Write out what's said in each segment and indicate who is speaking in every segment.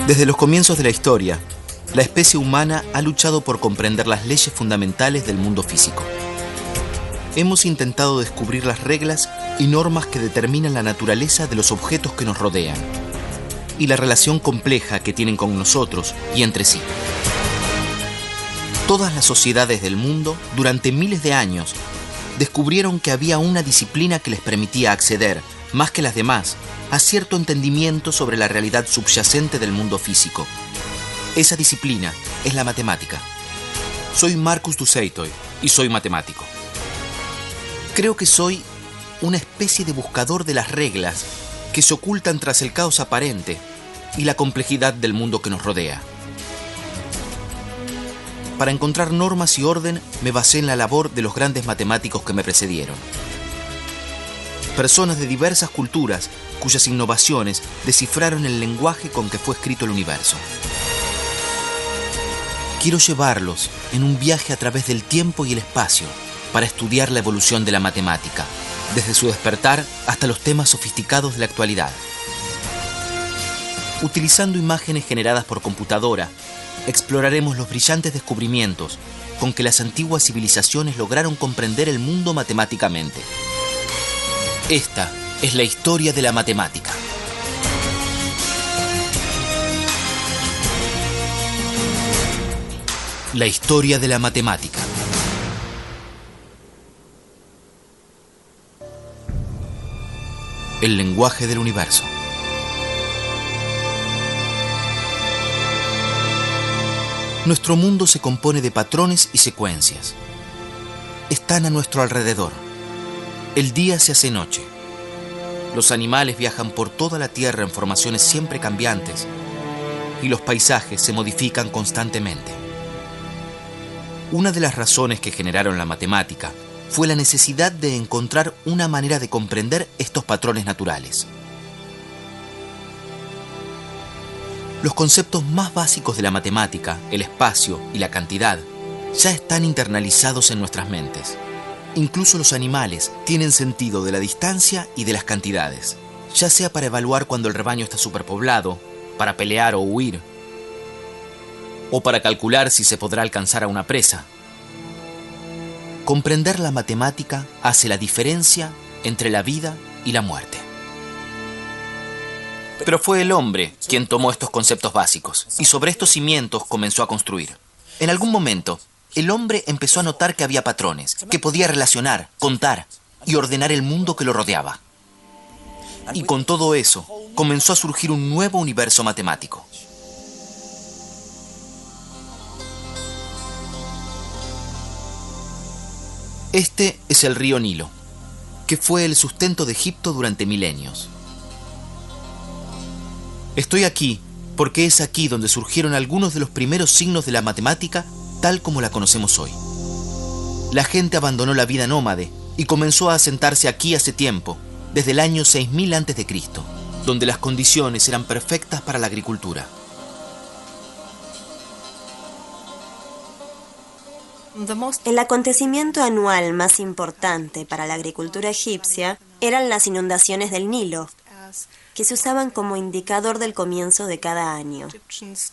Speaker 1: Desde los comienzos de la historia, la especie humana ha luchado por comprender las leyes fundamentales del mundo físico. Hemos intentado descubrir las reglas y normas que determinan la naturaleza de los objetos que nos rodean y la relación compleja que tienen con nosotros y entre sí. Todas las sociedades del mundo, durante miles de años, descubrieron que había una disciplina que les permitía acceder, más que las demás, a cierto entendimiento sobre la realidad subyacente del mundo físico. Esa disciplina es la matemática. Soy Marcus du Sautoy y soy matemático. Creo que soy una especie de buscador de las reglas que se ocultan tras el caos aparente y la complejidad del mundo que nos rodea. Para encontrar normas y orden me basé en la labor de los grandes matemáticos que me precedieron. Personas de diversas culturas cuyas innovaciones descifraron el lenguaje con que fue escrito el universo. Quiero llevarlos en un viaje a través del tiempo y el espacio para estudiar la evolución de la matemática, desde su despertar hasta los temas sofisticados de la actualidad. Utilizando imágenes generadas por computadora, exploraremos los brillantes descubrimientos con que las antiguas civilizaciones lograron comprender el mundo matemáticamente. Esta es la historia de la matemática. La historia de la matemática. El lenguaje del universo. Nuestro mundo se compone de patrones y secuencias. Están a nuestro alrededor. El día se hace noche. Los animales viajan por toda la Tierra en formaciones siempre cambiantes y los paisajes se modifican constantemente. Una de las razones que generaron la matemática fue la necesidad de encontrar una manera de comprender estos patrones naturales. Los conceptos más básicos de la matemática, el espacio y la cantidad, ya están internalizados en nuestras mentes. Incluso los animales tienen sentido de la distancia y de las cantidades, ya sea para evaluar cuando el rebaño está superpoblado, para pelear o huir, o para calcular si se podrá alcanzar a una presa. Comprender la matemática hace la diferencia entre la vida y la muerte. Pero fue el hombre quien tomó estos conceptos básicos y sobre estos cimientos comenzó a construir. En algún momento, el hombre empezó a notar que había patrones, que podía relacionar, contar y ordenar el mundo que lo rodeaba. Y con todo eso, comenzó a surgir un nuevo universo matemático. Este es el río Nilo, que fue el sustento de Egipto durante milenios. Estoy aquí porque es aquí donde surgieron algunos de los primeros signos de la matemática tal como la conocemos hoy. La gente abandonó la vida nómade y comenzó a asentarse aquí hace tiempo, desde el año 6000 a.C., donde las condiciones eran perfectas para la agricultura.
Speaker 2: El acontecimiento anual más importante para la agricultura egipcia eran las inundaciones del Nilo, que se usaban como indicador del comienzo de cada año.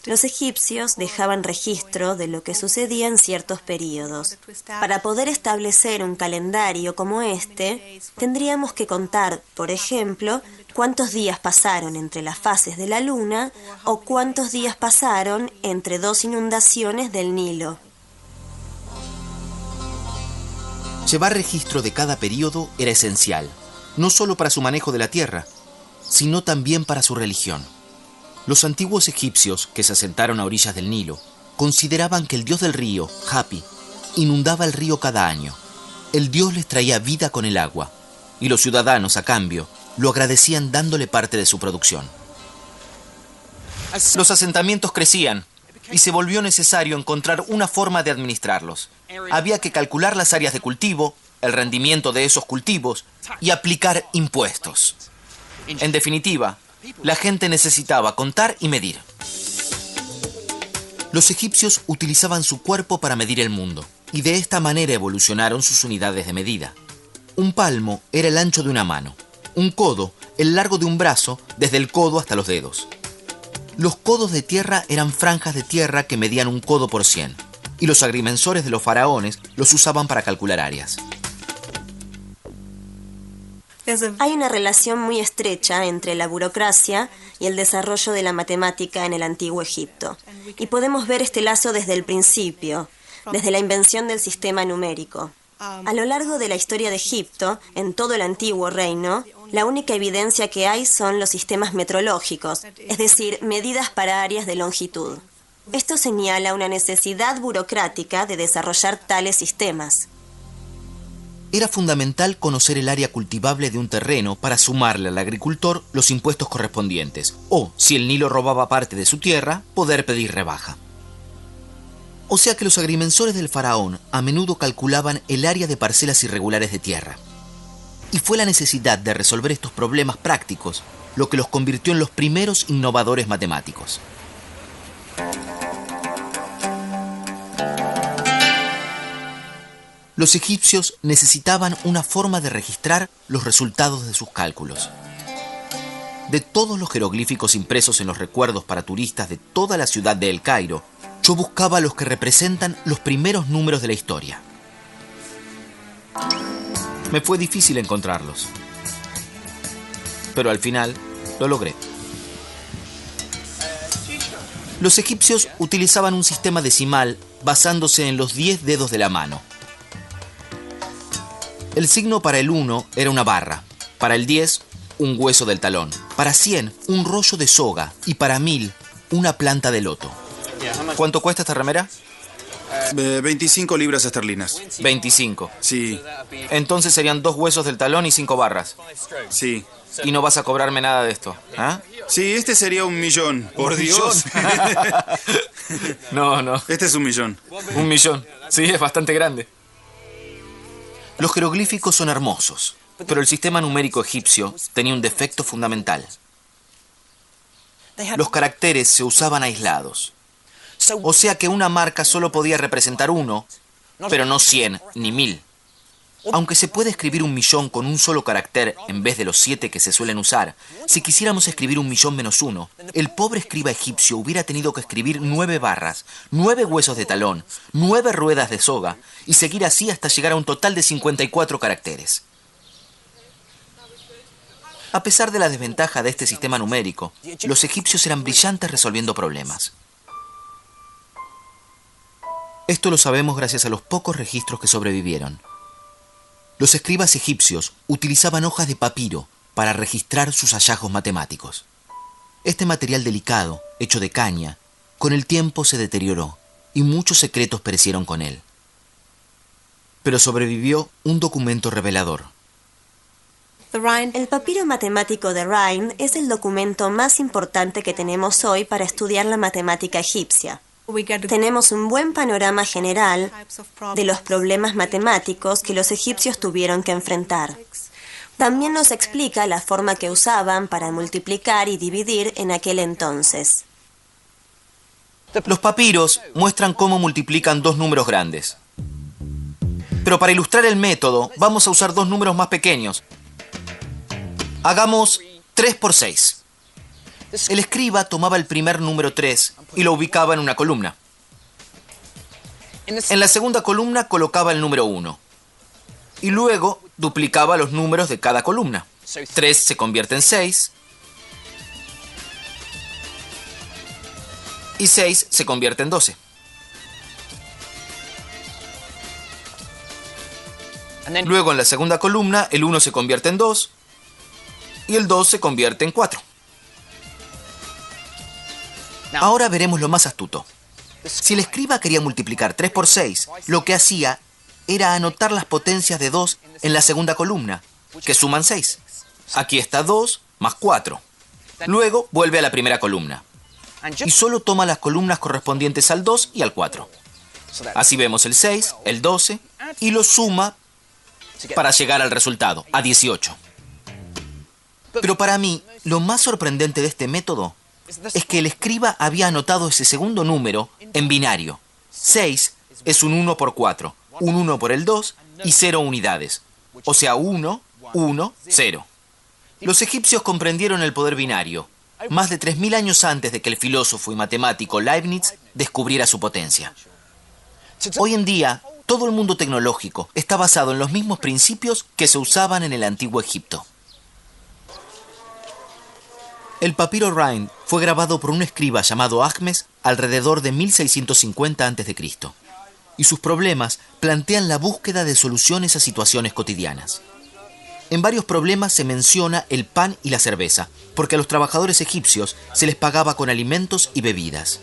Speaker 2: Los egipcios dejaban registro de lo que sucedía en ciertos períodos. Para poder establecer un calendario como este, tendríamos que contar, por ejemplo, cuántos días pasaron entre las fases de la luna o cuántos días pasaron entre dos inundaciones del Nilo.
Speaker 1: Llevar registro de cada período era esencial, no solo para su manejo de la tierra, sino también para su religión. Los antiguos egipcios que se asentaron a orillas del Nilo consideraban que el dios del río, Hapi, inundaba el río cada año. El dios les traía vida con el agua, y los ciudadanos, a cambio, lo agradecían dándole parte de su producción. Los asentamientos crecían, y se volvió necesario encontrar una forma de administrarlos. Había que calcular las áreas de cultivo, el rendimiento de esos cultivos, y aplicar impuestos. En definitiva, la gente necesitaba contar y medir. Los egipcios utilizaban su cuerpo para medir el mundo, y de esta manera evolucionaron sus unidades de medida. Un palmo era el ancho de una mano, un codo el largo de un brazo desde el codo hasta los dedos. Los codos de tierra eran franjas de tierra que medían 1 codo por 100, y los agrimensores de los faraones los usaban para calcular áreas.
Speaker 2: Hay una relación muy estrecha entre la burocracia y el desarrollo de la matemática en el antiguo Egipto. Y podemos ver este lazo desde el principio, desde la invención del sistema numérico. A lo largo de la historia de Egipto, en todo el antiguo reino, la única evidencia que hay son los sistemas metrológicos, es decir, medidas para áreas de longitud. Esto señala una necesidad burocrática de desarrollar tales sistemas.
Speaker 1: Era fundamental conocer el área cultivable de un terreno para sumarle al agricultor los impuestos correspondientes, o, si el Nilo robaba parte de su tierra, poder pedir rebaja. O sea que los agrimensores del faraón a menudo calculaban el área de parcelas irregulares de tierra. Y fue la necesidad de resolver estos problemas prácticos lo que los convirtió en los primeros innovadores matemáticos. Los egipcios necesitaban una forma de registrar los resultados de sus cálculos. De todos los jeroglíficos impresos en los recuerdos para turistas de toda la ciudad de El Cairo, yo buscaba los que representan los primeros números de la historia. Me fue difícil encontrarlos, pero al final lo logré. Los egipcios utilizaban un sistema decimal basándose en los 10 dedos de la mano. El signo para el 1 era una barra, para el 10, un hueso del talón, para 100, un rollo de soga y para 1000, una planta de loto. ¿Cuánto cuesta esta remera?
Speaker 3: 25 libras esterlinas.
Speaker 1: 25.
Speaker 3: Sí,
Speaker 1: Entonces serían 2 huesos del talón y 5 barras.
Speaker 3: sí.
Speaker 1: Y no vas a cobrarme nada de esto, ¿ah?
Speaker 3: Sí, este sería 1.000.000. Por
Speaker 1: ¿1
Speaker 3: Dios.
Speaker 1: No.
Speaker 3: Este es 1.000.000.
Speaker 1: 1.000.000. Sí, es bastante grande. Los jeroglíficos son hermosos, pero el sistema numérico egipcio tenía un defecto fundamental. Los caracteres se usaban aislados. O sea que una marca solo podía representar 1, pero no 100 ni 1000. Aunque se puede escribir 1.000.000 con un solo carácter en vez de los 7 que se suelen usar, si quisiéramos escribir 1.000.000 -1, el pobre escriba egipcio hubiera tenido que escribir 9 barras, 9 huesos de talón, 9 ruedas de soga y seguir así hasta llegar a un total de 54 caracteres. A pesar de la desventaja de este sistema numérico, los egipcios eran brillantes resolviendo problemas. Esto lo sabemos gracias a los pocos registros que sobrevivieron. Los escribas egipcios utilizaban hojas de papiro para registrar sus hallazgos matemáticos. Este material delicado, hecho de caña, con el tiempo se deterioró y muchos secretos perecieron con él. Pero sobrevivió un documento revelador.
Speaker 2: El papiro matemático de Rhind es el documento más importante que tenemos hoy para estudiar la matemática egipcia. Tenemos un buen panorama general de los problemas matemáticos que los egipcios tuvieron que enfrentar. También nos explica la forma que usaban para multiplicar y dividir en aquel entonces.
Speaker 1: Los papiros muestran cómo multiplican 2 números grandes. Pero para ilustrar el método, vamos a usar 2 números más pequeños. Hagamos 3 por 6. El escriba tomaba el primer número 3 y lo ubicaba en una columna. En la segunda columna colocaba el número 1. Y luego duplicaba los números de cada columna. 3 se convierte en 6. Y 6 se convierte en 12. Luego en la segunda columna el 1 se convierte en 2. Y el 2 se convierte en 4. Ahora veremos lo más astuto. Si el escriba quería multiplicar 3 por 6, lo que hacía era anotar las potencias de 2 en la segunda columna, que suman 6. Aquí está 2 más 4. Luego vuelve a la primera columna. Y solo toma las columnas correspondientes al 2 y al 4. Así vemos el 6, el 12, y lo suma para llegar al resultado, a 18. Pero para mí, lo más sorprendente de este método es que el escriba había anotado ese segundo número en binario. 6 es un 1 por 4, un 1 por el 2 y 0 unidades. O sea, 1, 1, 0. Los egipcios comprendieron el poder binario más de 3000 años antes de que el filósofo y matemático Leibniz descubriera su potencia. Hoy en día, todo el mundo tecnológico está basado en los mismos principios que se usaban en el antiguo Egipto. El papiro Rhind fue grabado por un escriba llamado Ahmes alrededor de 1650 a.C. y sus problemas plantean la búsqueda de soluciones a situaciones cotidianas. En varios problemas se menciona el pan y la cerveza, porque a los trabajadores egipcios se les pagaba con alimentos y bebidas.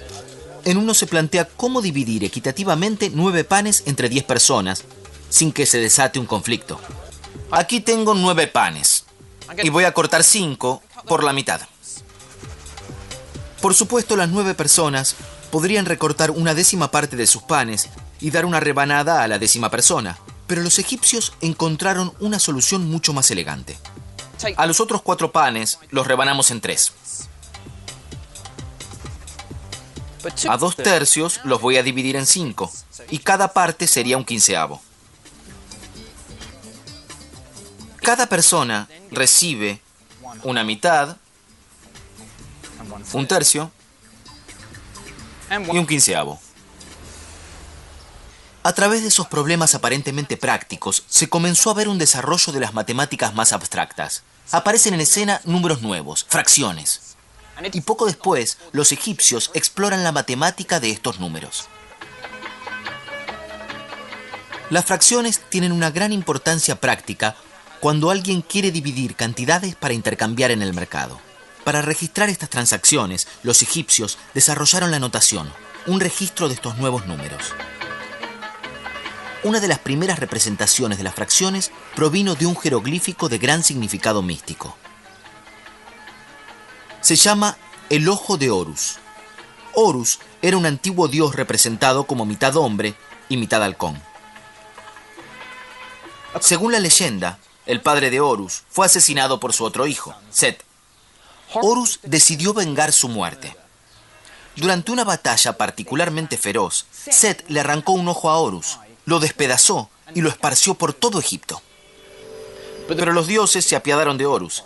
Speaker 1: En uno se plantea cómo dividir equitativamente 9 panes entre 10 personas, sin que se desate un conflicto. Aquí tengo 9 panes, y voy a cortar 5 por la mitad. Por supuesto, las 9 personas podrían recortar una décima parte de sus panes y dar una rebanada a la décima persona, pero los egipcios encontraron una solución mucho más elegante. A los otros 4 panes los rebanamos en 3. A 2/3 los voy a dividir en 5, y cada parte sería un quinceavo. Cada persona recibe una mitad, un tercio y un quinceavo. A través de esos problemas aparentemente prácticos, se comenzó a ver un desarrollo de las matemáticas más abstractas. Aparecen en escena números nuevos, fracciones. Y poco después, los egipcios exploran la matemática de estos números. Las fracciones tienen una gran importancia práctica cuando alguien quiere dividir cantidades para intercambiar en el mercado. Para registrar estas transacciones, los egipcios desarrollaron la notación, un registro de estos nuevos números. Una de las primeras representaciones de las fracciones provino de un jeroglífico de gran significado místico. Se llama el ojo de Horus. Horus era un antiguo dios representado como mitad hombre y mitad halcón. Según la leyenda, el padre de Horus fue asesinado por su otro hijo, Set. Horus decidió vengar su muerte. Durante una batalla particularmente feroz, Set le arrancó un ojo a Horus, lo despedazó y lo esparció por todo Egipto. Pero los dioses se apiadaron de Horus,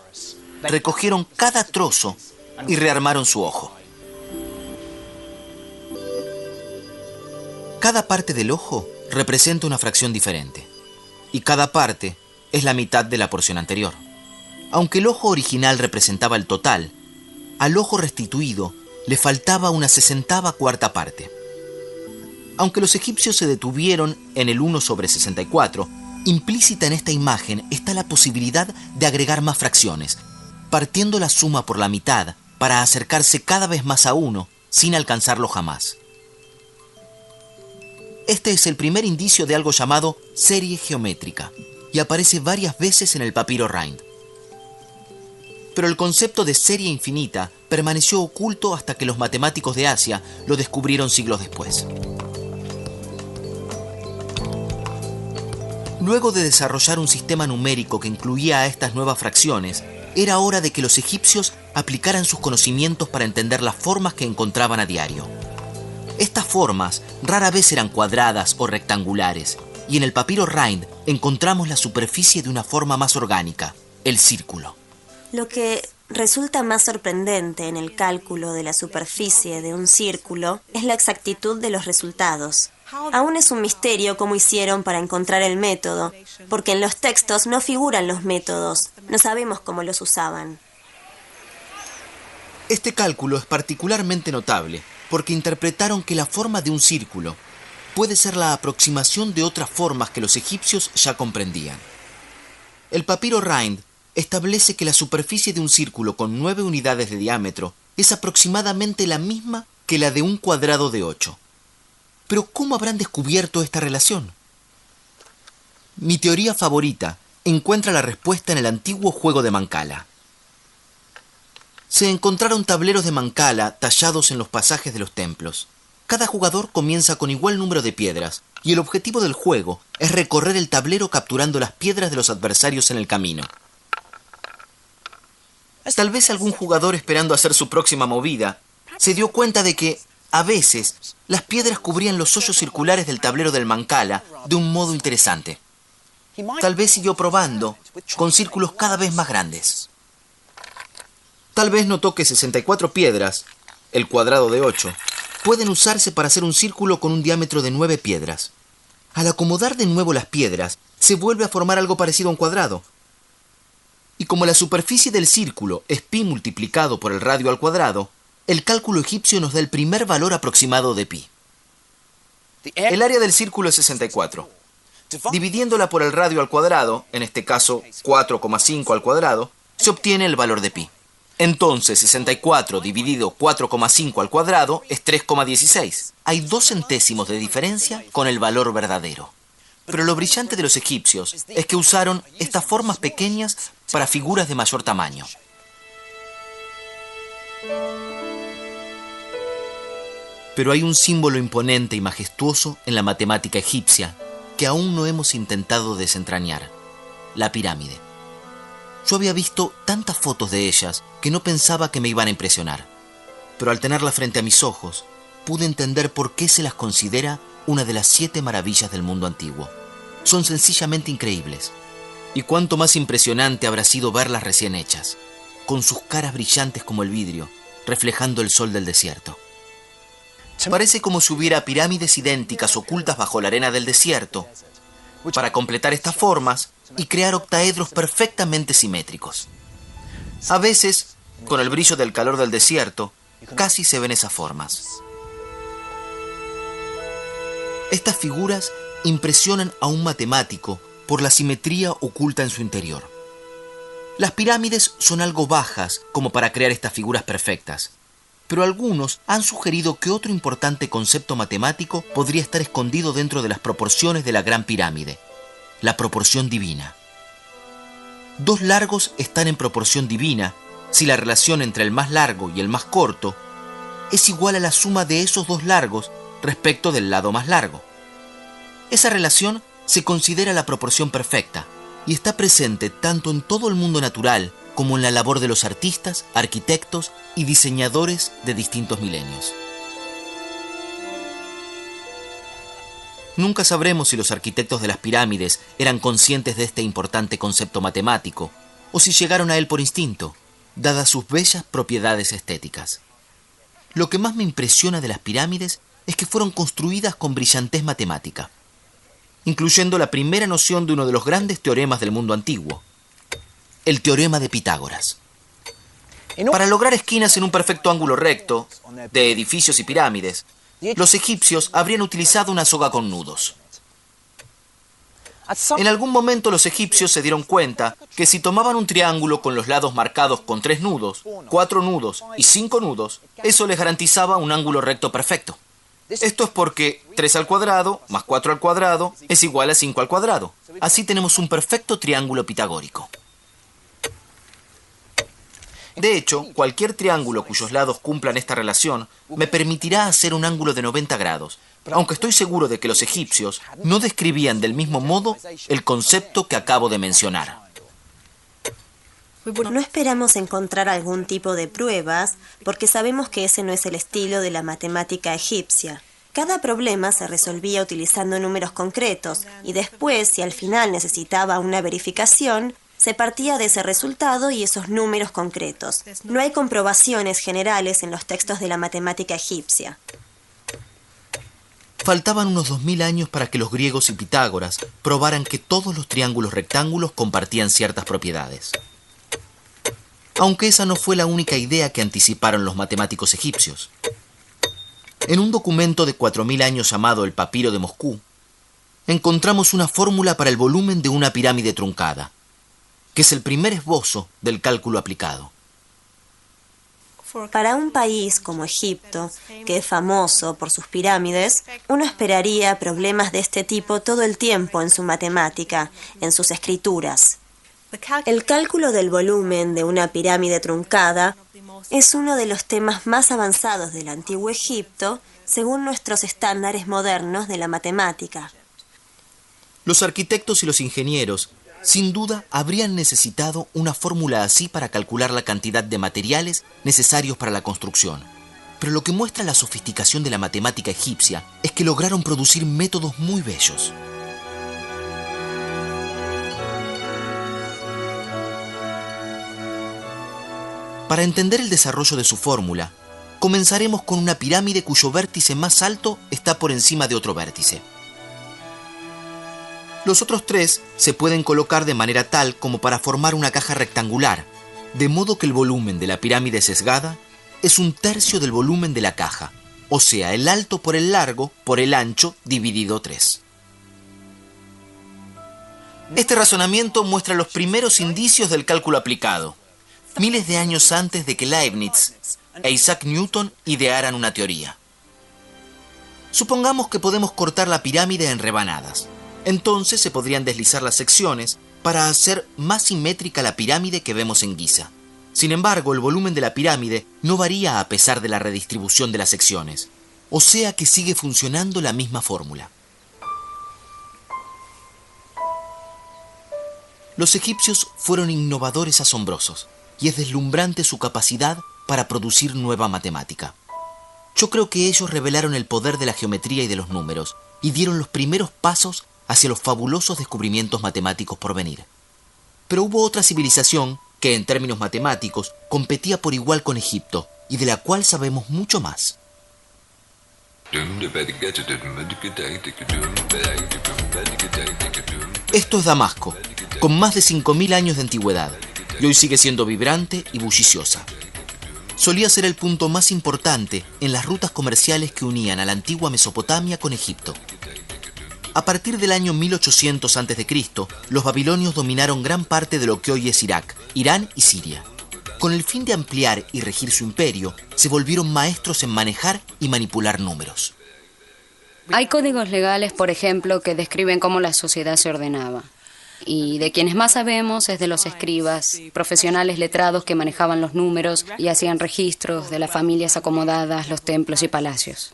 Speaker 1: recogieron cada trozo y rearmaron su ojo. Cada parte del ojo representa una fracción diferente, y cada parte es la mitad de la porción anterior. Aunque el ojo original representaba el total, al ojo restituido le faltaba una 64ª parte. Aunque los egipcios se detuvieron en el 1/64, implícita en esta imagen está la posibilidad de agregar más fracciones, partiendo la suma por la mitad para acercarse cada vez más a 1 sin alcanzarlo jamás. Este es el primer indicio de algo llamado serie geométrica y aparece varias veces en el papiro Rhind. Pero el concepto de serie infinita permaneció oculto hasta que los matemáticos de Asia lo descubrieron siglos después. Luego de desarrollar un sistema numérico que incluía a estas nuevas fracciones, era hora de que los egipcios aplicaran sus conocimientos para entender las formas que encontraban a diario. Estas formas rara vez eran cuadradas o rectangulares, y en el papiro Rhind encontramos la superficie de una forma más orgánica, el círculo.
Speaker 2: Lo que resulta más sorprendente en el cálculo de la superficie de un círculo es la exactitud de los resultados. Aún es un misterio cómo hicieron para encontrar el método, porque en los textos no figuran los métodos, no sabemos cómo los usaban.
Speaker 1: Este cálculo es particularmente notable porque interpretaron que la forma de un círculo puede ser la aproximación de otras formas que los egipcios ya comprendían. El papiro Rhind establece que la superficie de un círculo con 9 unidades de diámetro es aproximadamente la misma que la de un cuadrado de 8. Pero ¿cómo habrán descubierto esta relación? Mi teoría favorita encuentra la respuesta en el antiguo juego de Mancala. Se encontraron tableros de Mancala tallados en los pasajes de los templos. Cada jugador comienza con igual número de piedras, y el objetivo del juego es recorrer el tablero capturando las piedras de los adversarios en el camino. Tal vez algún jugador, esperando hacer su próxima movida, se dio cuenta de que, a veces, las piedras cubrían los hoyos circulares del tablero del Mancala de un modo interesante. Tal vez siguió probando con círculos cada vez más grandes. Tal vez notó que 64 piedras, el cuadrado de 8, pueden usarse para hacer un círculo con un diámetro de 9 piedras. Al acomodar de nuevo las piedras, se vuelve a formar algo parecido a un cuadrado. Y como la superficie del círculo es pi multiplicado por el radio al cuadrado, el cálculo egipcio nos da el primer valor aproximado de pi. El área del círculo es 64. Dividiéndola por el radio al cuadrado, en este caso 4,5 al cuadrado, se obtiene el valor de pi. Entonces 64 dividido 4,5 al cuadrado es 3,16. Hay 2 centésimos de diferencia con el valor verdadero. Pero lo brillante de los egipcios es que usaron estas formas pequeñas para figuras de mayor tamaño. Pero hay un símbolo imponente y majestuoso en la matemática egipcia que aún no hemos intentado desentrañar: la pirámide. Yo había visto tantas fotos de ellas que no pensaba que me iban a impresionar. Pero al tenerla frente a mis ojos, pude entender por qué se las considera una de las 7 maravillas del mundo antiguo. Son sencillamente increíbles. Y cuánto más impresionante habrá sido verlas recién hechas, con sus caras brillantes como el vidrio, reflejando el sol del desierto. Parece como si hubiera pirámides idénticas ocultas bajo la arena del desierto, para completar estas formas y crear octaedros perfectamente simétricos. A veces, con el brillo del calor del desierto, casi se ven esas formas. Estas figuras impresionan a un matemático por la simetría oculta en su interior. Las pirámides son algo bajas como para crear estas figuras perfectas, pero algunos han sugerido que otro importante concepto matemático podría estar escondido dentro de las proporciones de la Gran Pirámide: la proporción divina. 2 largos están en proporción divina si la relación entre el más largo y el más corto es igual a la suma de esos 2 largos respecto del lado más largo. Esa relación se considera la proporción perfecta y está presente tanto en todo el mundo natural como en la labor de los artistas, arquitectos y diseñadores de distintos milenios. Nunca sabremos si los arquitectos de las pirámides eran conscientes de este importante concepto matemático o si llegaron a él por instinto, dadas sus bellas propiedades estéticas. Lo que más me impresiona de las pirámides es que fueron construidas con brillantez matemática, incluyendo la primera noción de uno de los grandes teoremas del mundo antiguo: el teorema de Pitágoras. Para lograr esquinas en un perfecto ángulo recto, de edificios y pirámides, los egipcios habrían utilizado una soga con nudos. En algún momento los egipcios se dieron cuenta que si tomaban un triángulo con los lados marcados con 3 nudos, 4 nudos y 5 nudos, eso les garantizaba un ángulo recto perfecto. Esto es porque 3 al cuadrado más 4 al cuadrado es igual a 5 al cuadrado. Así tenemos un perfecto triángulo pitagórico. De hecho, cualquier triángulo cuyos lados cumplan esta relación me permitirá hacer un ángulo de 90 grados, aunque estoy seguro de que los egipcios no describían del mismo modo el concepto que acabo de mencionar.
Speaker 2: No esperamos encontrar algún tipo de pruebas porque sabemos que ese no es el estilo de la matemática egipcia. Cada problema se resolvía utilizando números concretos y después, si al final necesitaba una verificación, se partía de ese resultado y esos números concretos. No hay comprobaciones generales en los textos de la matemática egipcia.
Speaker 1: Faltaban unos 2000 años para que los griegos y Pitágoras probaran que todos los triángulos rectángulos compartían ciertas propiedades. Aunque esa no fue la única idea que anticiparon los matemáticos egipcios. En un documento de 4000 años llamado el Papiro de Moscú, encontramos una fórmula para el volumen de una pirámide truncada, que es el primer esbozo del cálculo aplicado.
Speaker 2: Para un país como Egipto, que es famoso por sus pirámides, uno esperaría problemas de este tipo todo el tiempo en su matemática, en sus escrituras. El cálculo del volumen de una pirámide truncada es uno de los temas más avanzados del antiguo Egipto, según nuestros estándares modernos de la matemática.
Speaker 1: Los arquitectos y los ingenieros sin duda habrían necesitado una fórmula así para calcular la cantidad de materiales necesarios para la construcción. Pero lo que muestra la sofisticación de la matemática egipcia es que lograron producir métodos muy bellos. Para entender el desarrollo de su fórmula, comenzaremos con una pirámide cuyo vértice más alto está por encima de otro vértice. Los otros tres se pueden colocar de manera tal como para formar una caja rectangular, de modo que el volumen de la pirámide sesgada es 1/3 del volumen de la caja, o sea, el alto por el largo por el ancho dividido 3. Este razonamiento muestra los primeros indicios del cálculo aplicado, miles de años antes de que Leibniz e Isaac Newton idearan una teoría. Supongamos que podemos cortar la pirámide en rebanadas. Entonces se podrían deslizar las secciones para hacer más simétrica la pirámide que vemos en Giza. Sin embargo, el volumen de la pirámide no varía a pesar de la redistribución de las secciones, o sea que sigue funcionando la misma fórmula. Los egipcios fueron innovadores asombrosos, y es deslumbrante su capacidad para producir nueva matemática. Yo creo que ellos revelaron el poder de la geometría y de los números, y dieron los primeros pasos hacia los fabulosos descubrimientos matemáticos por venir. Pero hubo otra civilización que, en términos matemáticos, competía por igual con Egipto, y de la cual sabemos mucho más. Esto es Damasco, con más de 5.000 años de antigüedad, y hoy sigue siendo vibrante y bulliciosa. Solía ser el punto más importante en las rutas comerciales que unían a la antigua Mesopotamia con Egipto. A partir del año 1800 a.C., los babilonios dominaron gran parte de lo que hoy es Irak, Irán y Siria. Con el fin de ampliar y regir su imperio, se volvieron maestros en manejar y manipular números.
Speaker 4: Hay códigos legales, por ejemplo, que describen cómo la sociedad se ordenaba. Y de quienes más sabemos es de los escribas, profesionales letrados que manejaban los números y hacían registros de las familias acomodadas, los templos y palacios.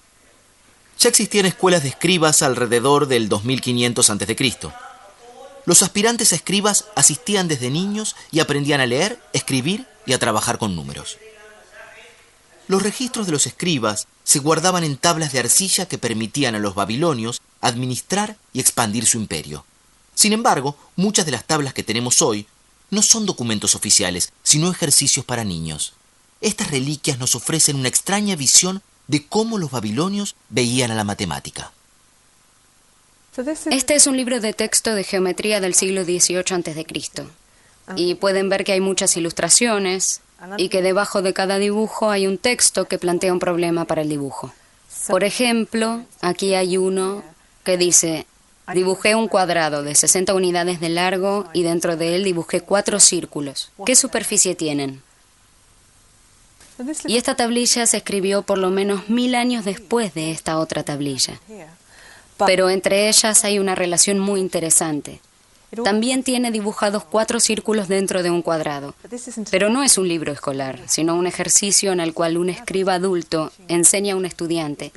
Speaker 1: Ya existían escuelas de escribas alrededor del 2500 a.C. Los aspirantes a escribas asistían desde niños y aprendían a leer, escribir y a trabajar con números. Los registros de los escribas se guardaban en tablas de arcilla que permitían a los babilonios administrar y expandir su imperio. Sin embargo, muchas de las tablas que tenemos hoy no son documentos oficiales, sino ejercicios para niños. Estas reliquias nos ofrecen una extraña visión de cómo los babilonios veían a la matemática.
Speaker 4: Este es un libro de texto de geometría del siglo XVIII a.C. Y pueden ver que hay muchas ilustraciones y que debajo de cada dibujo hay un texto que plantea un problema para el dibujo. Por ejemplo, aquí hay uno que dice: dibujé un cuadrado de 60 unidades de largo y dentro de él dibujé 4 círculos. ¿Qué superficie tienen? Y esta tablilla se escribió por lo menos 1000 años después de esta otra tablilla. Pero entre ellas hay una relación muy interesante. También tiene dibujados 4 círculos dentro de un cuadrado. Pero no es un libro escolar, sino un ejercicio en el cual un escriba adulto enseña a un estudiante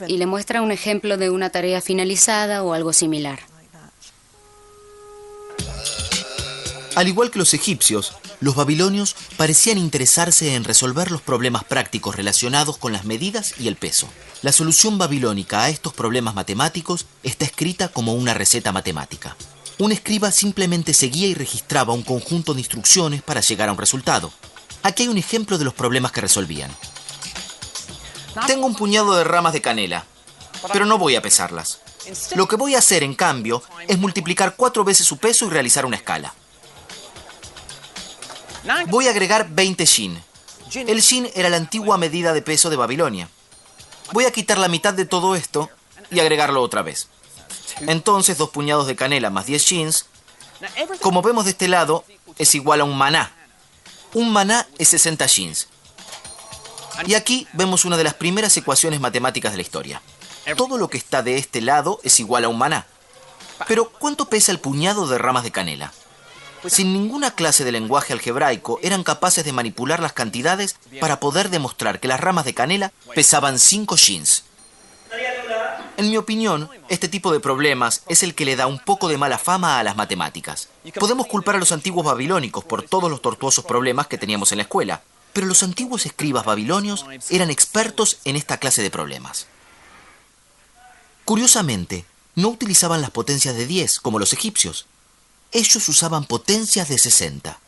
Speaker 4: y le muestra un ejemplo de una tarea finalizada o algo similar.
Speaker 1: Al igual que los egipcios, los babilonios parecían interesarse en resolver los problemas prácticos relacionados con las medidas y el peso. La solución babilónica a estos problemas matemáticos está escrita como una receta matemática. Un escriba simplemente seguía y registraba un conjunto de instrucciones para llegar a un resultado. Aquí hay un ejemplo de los problemas que resolvían. Tengo un puñado de ramas de canela, pero no voy a pesarlas. Lo que voy a hacer, en cambio, es multiplicar 4 veces su peso y realizar una escala. Voy a agregar 20 shin. El shin era la antigua medida de peso de Babilonia. Voy a quitar la mitad de todo esto y agregarlo otra vez. Entonces, 2 puñados de canela más 10 shins, como vemos de este lado, es igual a un maná. Un maná es 60 shins. Y aquí vemos una de las primeras ecuaciones matemáticas de la historia. Todo lo que está de este lado es igual a un maná. Pero, ¿cuánto pesa el puñado de ramas de canela? Sin ninguna clase de lenguaje algebraico, eran capaces de manipular las cantidades para poder demostrar que las ramas de canela pesaban 5 shins. En mi opinión, este tipo de problemas es el que le da un poco de mala fama a las matemáticas. Podemos culpar a los antiguos babilónicos por todos los tortuosos problemas que teníamos en la escuela, pero los antiguos escribas babilonios eran expertos en esta clase de problemas. Curiosamente, no utilizaban las potencias de 10 como los egipcios. Ellos usaban potencias de 60.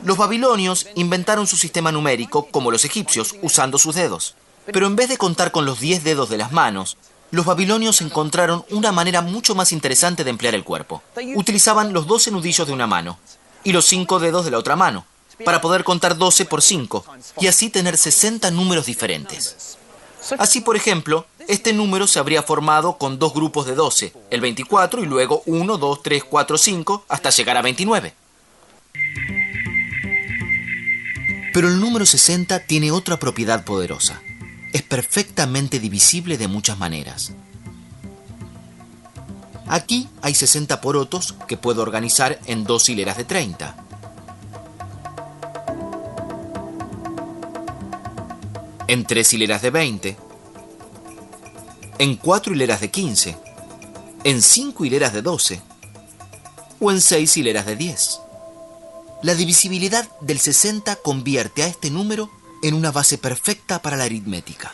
Speaker 1: Los babilonios inventaron su sistema numérico como los egipcios, usando sus dedos. Pero en vez de contar con los 10 dedos de las manos, los babilonios encontraron una manera mucho más interesante de emplear el cuerpo. Utilizaban los 12 nudillos de una mano y los 5 dedos de la otra mano, para poder contar 12 por 5 y así tener 60 números diferentes. Así, por ejemplo, este número se habría formado con 2 grupos de 12, el 24 y luego 1, 2, 3, 4, 5, hasta llegar a 29. Pero el número 60 tiene otra propiedad poderosa. Es perfectamente divisible de muchas maneras. Aquí hay 60 porotos que puedo organizar en 2 hileras de 30. En 3 hileras de 20. En 4 hileras de 15. En 5 hileras de 12. O en 6 hileras de 10. La divisibilidad del 60 convierte a este número en una base perfecta para la aritmética.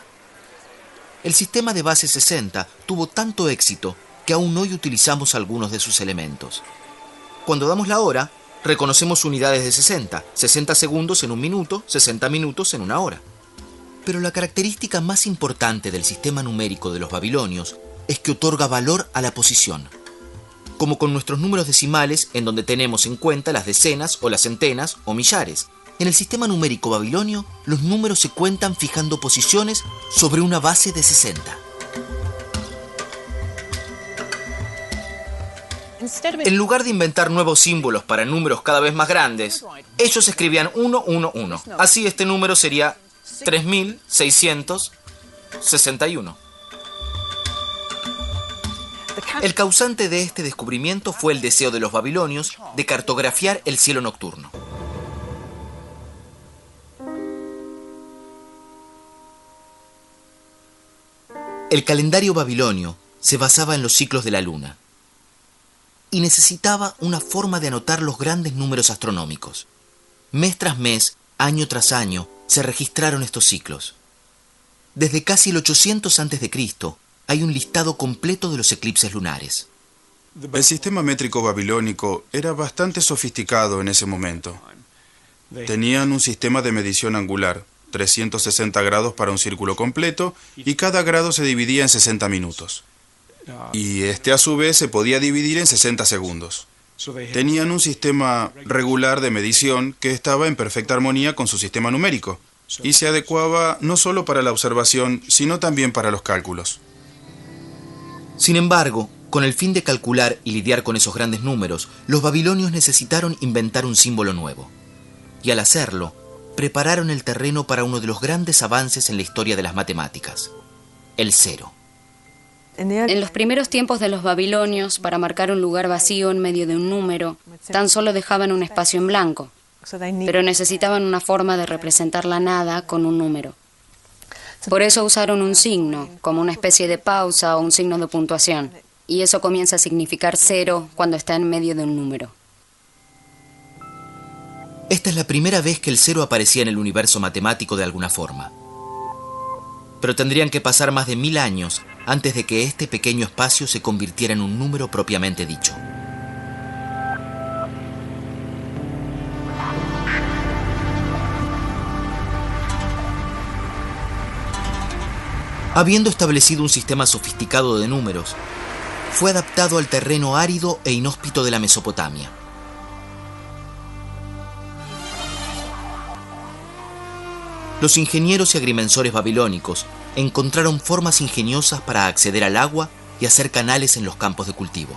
Speaker 1: El sistema de base 60 tuvo tanto éxito que aún hoy utilizamos algunos de sus elementos. Cuando damos la hora, reconocemos unidades de 60, 60 segundos en un minuto, 60 minutos en una hora. Pero la característica más importante del sistema numérico de los babilonios es que otorga valor a la posición. Como con nuestros números decimales, en donde tenemos en cuenta las decenas o las centenas o millares. En el sistema numérico babilonio, los números se cuentan fijando posiciones sobre una base de 60. En lugar de inventar nuevos símbolos para números cada vez más grandes, ellos escribían 1, 1, 1. Así este número sería 3661. El causante de este descubrimiento fue el deseo de los babilonios de cartografiar el cielo nocturno. El calendario babilonio se basaba en los ciclos de la luna y necesitaba una forma de anotar los grandes números astronómicos. Mes tras mes, año tras año, se registraron estos ciclos. Desde casi el 800 a.C., hay un listado completo de los eclipses lunares.
Speaker 3: El sistema métrico babilónico era bastante sofisticado en ese momento. Tenían un sistema de medición angular, 360 grados para un círculo completo, y cada grado se dividía en 60 minutos. Y este a su vez se podía dividir en 60 segundos. Tenían un sistema regular de medición que estaba en perfecta armonía con su sistema numérico, y se adecuaba no solo para la observación, sino también para los cálculos.
Speaker 1: Sin embargo, con el fin de calcular y lidiar con esos grandes números, los babilonios necesitaron inventar un símbolo nuevo. Y al hacerlo, prepararon el terreno para uno de los grandes avances en la historia de las matemáticas, el cero.
Speaker 4: En los primeros tiempos de los babilonios, para marcar un lugar vacío en medio de un número, tan solo dejaban un espacio en blanco, pero necesitaban una forma de representar la nada con un número. Por eso usaron un signo, como una especie de pausa o un signo de puntuación, y eso comienza a significar cero cuando está en medio de un número.
Speaker 1: Esta es la primera vez que el cero aparecía en el universo matemático de alguna forma. Pero tendrían que pasar más de 1000 años antes de que este pequeño espacio se convirtiera en un número propiamente dicho. Habiendo establecido un sistema sofisticado de números, fue adaptado al terreno árido e inhóspito de la Mesopotamia. Los ingenieros y agrimensores babilónicos encontraron formas ingeniosas para acceder al agua y hacer canales en los campos de cultivo.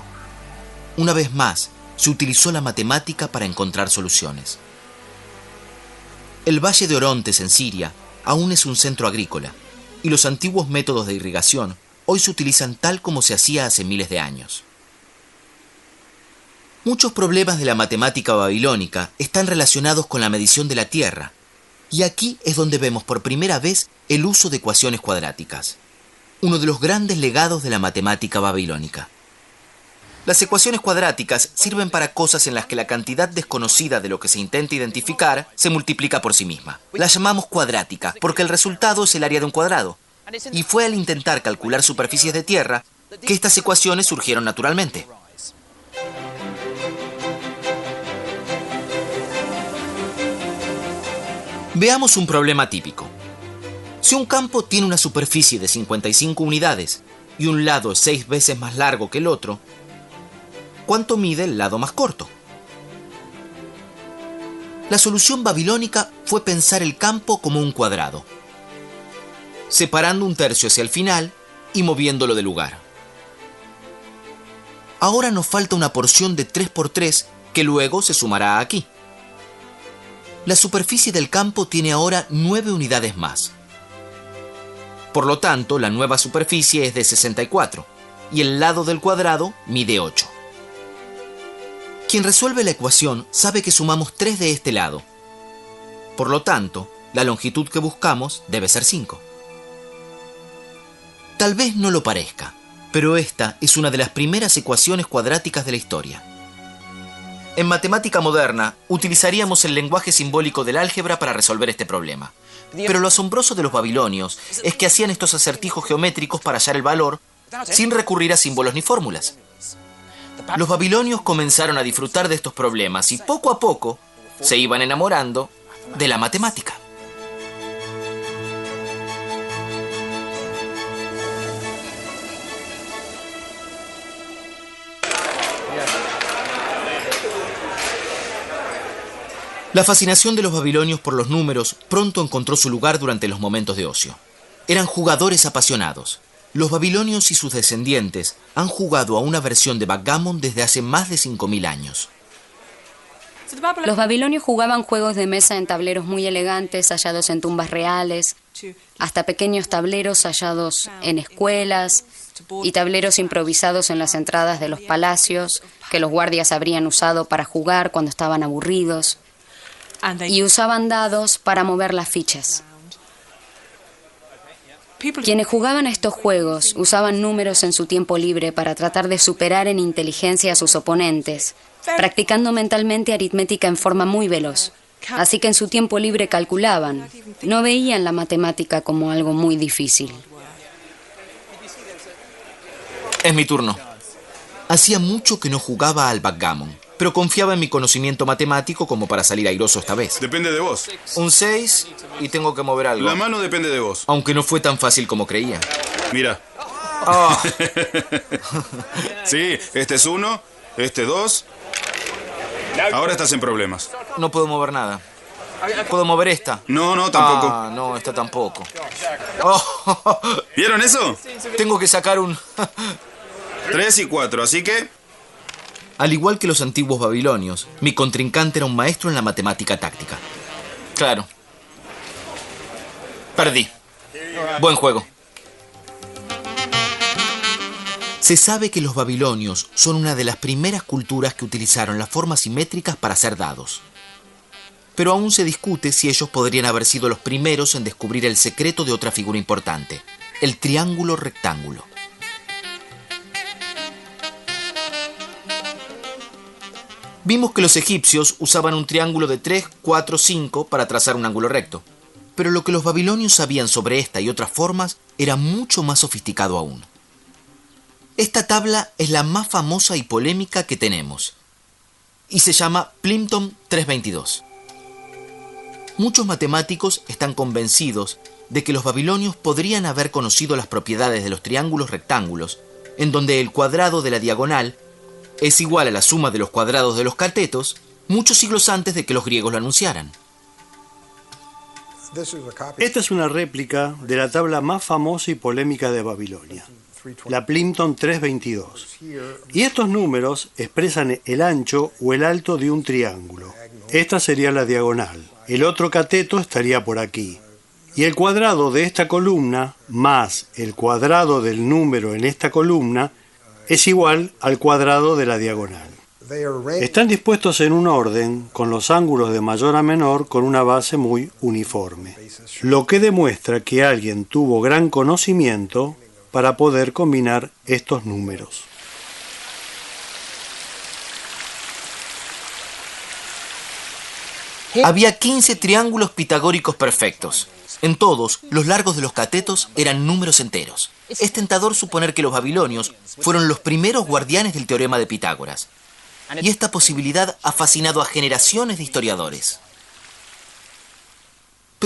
Speaker 1: Una vez más, se utilizó la matemática para encontrar soluciones. El valle de Orontes en Siria aún es un centro agrícola, y los antiguos métodos de irrigación hoy se utilizan tal como se hacía hace miles de años. Muchos problemas de la matemática babilónica están relacionados con la medición de la tierra, y aquí es donde vemos por primera vez el uso de ecuaciones cuadráticas, uno de los grandes legados de la matemática babilónica. Las ecuaciones cuadráticas sirven para cosas en las que la cantidad desconocida de lo que se intenta identificar se multiplica por sí misma. Las llamamos cuadrática porque el resultado es el área de un cuadrado. Y fue al intentar calcular superficies de tierra que estas ecuaciones surgieron naturalmente. Veamos un problema típico. Si un campo tiene una superficie de 55 unidades y un lado es 6 veces más largo que el otro, ¿cuánto mide el lado más corto? La solución babilónica fue pensar el campo como un cuadrado, separando un tercio hacia el final y moviéndolo de lugar. Ahora nos falta una porción de 3 por 3 que luego se sumará aquí. La superficie del campo tiene ahora 9 unidades más. Por lo tanto, la nueva superficie es de 64 y el lado del cuadrado mide 8. Quien resuelve la ecuación sabe que sumamos 3 de este lado. Por lo tanto, la longitud que buscamos debe ser 5. Tal vez no lo parezca, pero esta es una de las primeras ecuaciones cuadráticas de la historia. En matemática moderna, utilizaríamos el lenguaje simbólico del álgebra para resolver este problema. Pero lo asombroso de los babilonios es que hacían estos acertijos geométricos para hallar el valor sin recurrir a símbolos ni fórmulas. Los babilonios comenzaron a disfrutar de estos problemas y poco a poco se iban enamorando de la matemática. La fascinación de los babilonios por los números pronto encontró su lugar durante los momentos de ocio. Eran jugadores apasionados. Los babilonios y sus descendientes han jugado a una versión de backgammon desde hace más de 5000 años.
Speaker 4: Los babilonios jugaban juegos de mesa en tableros muy elegantes hallados en tumbas reales, hasta pequeños tableros hallados en escuelas y tableros improvisados en las entradas de los palacios que los guardias habrían usado para jugar cuando estaban aburridos. Y usaban dados para mover las fichas. Quienes jugaban a estos juegos usaban números en su tiempo libre para tratar de superar en inteligencia a sus oponentes, practicando mentalmente aritmética en forma muy veloz. Así que en su tiempo libre calculaban, no veían la matemática como algo muy difícil.
Speaker 1: Es mi turno. Hacía mucho que no jugaba al backgammon, pero confiaba en mi conocimiento matemático como para salir airoso esta vez.
Speaker 3: Depende de vos.
Speaker 1: Un 6 y tengo que mover algo.
Speaker 3: La mano depende de vos.
Speaker 1: Aunque no fue tan fácil como creía.
Speaker 3: Mira.
Speaker 1: Oh.
Speaker 3: Sí, este es 1, este 2. Ahora estás en problemas.
Speaker 1: No puedo mover nada. ¿Puedo mover esta?
Speaker 3: No, tampoco.
Speaker 1: Ah, no, esta tampoco. Oh.
Speaker 3: ¿Vieron eso?
Speaker 1: Tengo que sacar un...
Speaker 3: 3 y 4, así que...
Speaker 1: Al igual que los antiguos babilonios, mi contrincante era un maestro en la matemática táctica. Claro. Perdí. Buen juego. Se sabe que los babilonios son una de las primeras culturas que utilizaron las formas simétricas para hacer dados. Pero aún se discute si ellos podrían haber sido los primeros en descubrir el secreto de otra figura importante, el triángulo rectángulo. Vimos que los egipcios usaban un triángulo de 3, 4, 5 para trazar un ángulo recto. Pero lo que los babilonios sabían sobre esta y otras formas era mucho más sofisticado aún. Esta tabla es la más famosa y polémica que tenemos, y se llama Plimpton 322. Muchos matemáticos están convencidos de que los babilonios podrían haber conocido las propiedades de los triángulos rectángulos, en donde el cuadrado de la diagonal es igual a la suma de los cuadrados de los catetos, muchos siglos antes de que los griegos lo anunciaran.
Speaker 5: Esta es una réplica de la tabla más famosa y polémica de Babilonia, la Plimpton 322. Y estos números expresan el ancho o el alto de un triángulo. Esta sería la diagonal. El otro cateto estaría por aquí. Y el cuadrado de esta columna más el cuadrado del número en esta columna es igual al cuadrado de la diagonal. Están dispuestos en un orden, con los ángulos de mayor a menor, con una base muy uniforme, lo que demuestra que alguien tuvo gran conocimiento para poder combinar estos números.
Speaker 1: Había 15 triángulos pitagóricos perfectos. En todos, los largos de los catetos eran números enteros. Es tentador suponer que los babilonios fueron los primeros guardianes del teorema de Pitágoras. Y esta posibilidad ha fascinado a generaciones de historiadores.